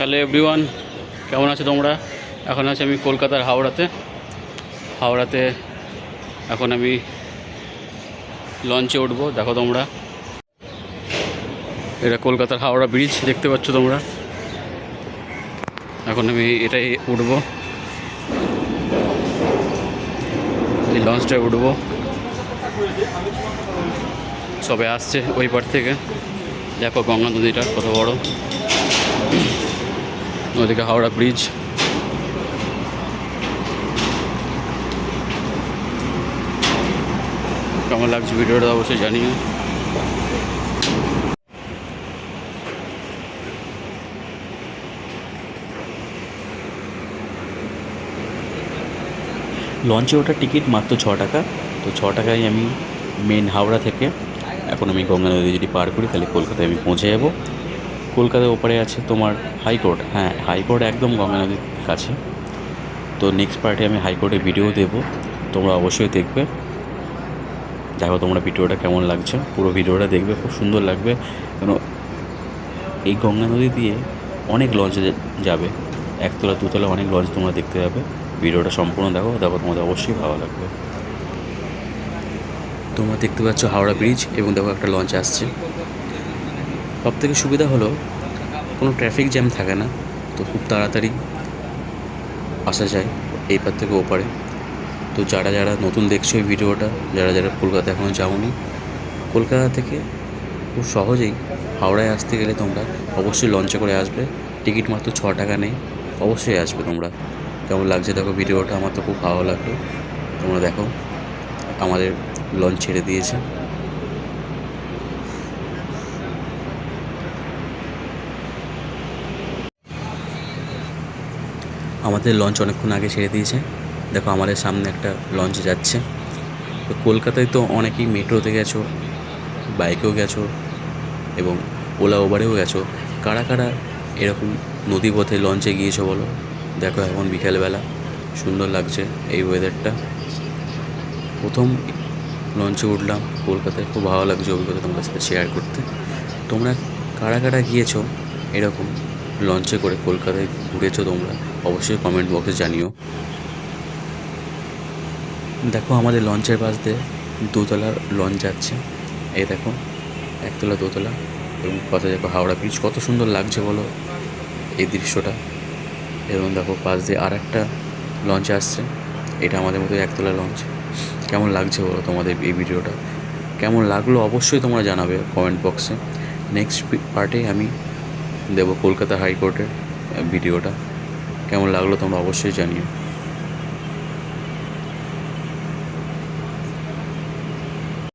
Hello everyone, কেমন আছো তোমরা? এখন আছি আমি কলকাতার হাওড়াতে এখন আমি লঞ্চে উঠবো। দেখো তোমরা, এটা কলকাতার হাওড়া ব্রিজ দেখতে পাচ্ছ তোমরা। এখন আমি এটাই উঠবো, এই লঞ্চটায় উঠবো। সবে আসছে ওই পার থেকে। দেখো গঙ্গা নদীটা কত বড়, ওদিকে হাওড়া ব্রিজ। কেমন লাগছে ভিডিওটা অবশ্যই জানিও। লঞ্চে ওঠার টিকিট মাত্র 6 টাকা। তো 6 টাকায় আমি মেন হাওড়া থেকে এখন আমি গঙ্গা নদী যদি পার করি তাহলে কলকাতায় আমি পৌঁছে যাব। কলকাতার ওপারে আছে তোমার হাইকোর্ট। হ্যাঁ, হাইকোর্ট একদম গঙ্গা নদীর কাছে। তো নেক্সট পার্টে আমি হাইকোর্টের ভিডিও দেবো, তোমরা অবশ্যই দেখবে। দেখো তোমরা ভিডিওটা কেমন লাগছে, পুরো ভিডিওটা দেখবে, খুব সুন্দর লাগবে। কেন এই গঙ্গা নদী দিয়ে অনেক লঞ্চ যাবে, একতলা দুতলা অনেক লঞ্চ তোমরা দেখতে পাবে। ভিডিওটা সম্পূর্ণ দেখো, তোমাদের অবশ্যই ভালো লাগবে। তোমরা দেখতে পাচ্ছ হাওড়া ব্রিজ এবং দেখো একটা লঞ্চ আসছে। সবথেকে সুবিধা হলো কোনো ট্রাফিক জ্যাম থাকে না, তো খুব তাড়াতাড়ি আসা যায় এই পার থেকে ওপারে। তো যারা যারা নতুন দেখছো এই ভিডিওটা, যারা যারা কলকাতা এখনও যাওনি, কলকাতা থেকে খুব সহজেই হাওড়ায় আসতে গেলে তোমরা অবশ্যই লঞ্চে করে আসবে। টিকিট মাত্র 6 টাকা নেই, অবশ্যই আসবে তোমরা। কেমন লাগছে দেখো ভিডিওটা, আমার তো খুব ভালো লাগলো। তোমরা দেখো আমাদের লঞ্চ ছেড়ে দিয়েছে। আমাদের লঞ্চ অনেকক্ষণ আগে ছেড়ে দিয়েছে। দেখো আমাদের সামনে একটা লঞ্চ যাচ্ছে। তো কলকাতায় তো অনেকেই মেট্রোতে গেছো, বাইকেও গেছো এবং ওলা ওবারেও গেছো। কারা কারা এরকম নদীপথে লঞ্চে গিয়েছো বলো? দেখো এখন বিকেলবেলা সুন্দর লাগছে এই ওয়েদারটা। প্রথম লঞ্চে উঠলাম কলকাতায়, খুব ভালো লাগছে অভিজ্ঞতা তোমাদের সাথে শেয়ার করতে। তোমরা কারা কারা গিয়েছো এরকম লঞ্চে করে কলকাতায় ঘুরেছো তোমরা অবশ্যই কমেন্ট বক্সে জানিও। দেখো আমাদের লঞ্চের পাশ দিয়ে দোতলা লঞ্চ যাচ্ছে। এই দেখো একতলা দোতলা, এবং পাশে দেখো হাওড়া ব্রিজ, কত সুন্দর লাগছে বলো এই দৃশ্যটা। এবং দেখো পাশ দিয়ে আর একটা লঞ্চ আসছে, এটা আমাদের মতো একতলা লঞ্চ। কেমন লাগছে বলো তোমাদের এই ভিডিওটা? কেমন লাগলো অবশ্যই তোমরা জানাবে কমেন্ট বক্সে। নেক্সট পার্টে আমি দেবো কলকাতা হাইকোর্টের ভিডিওটা। কেমন লাগলো তোমরা অবশ্যই জানিও।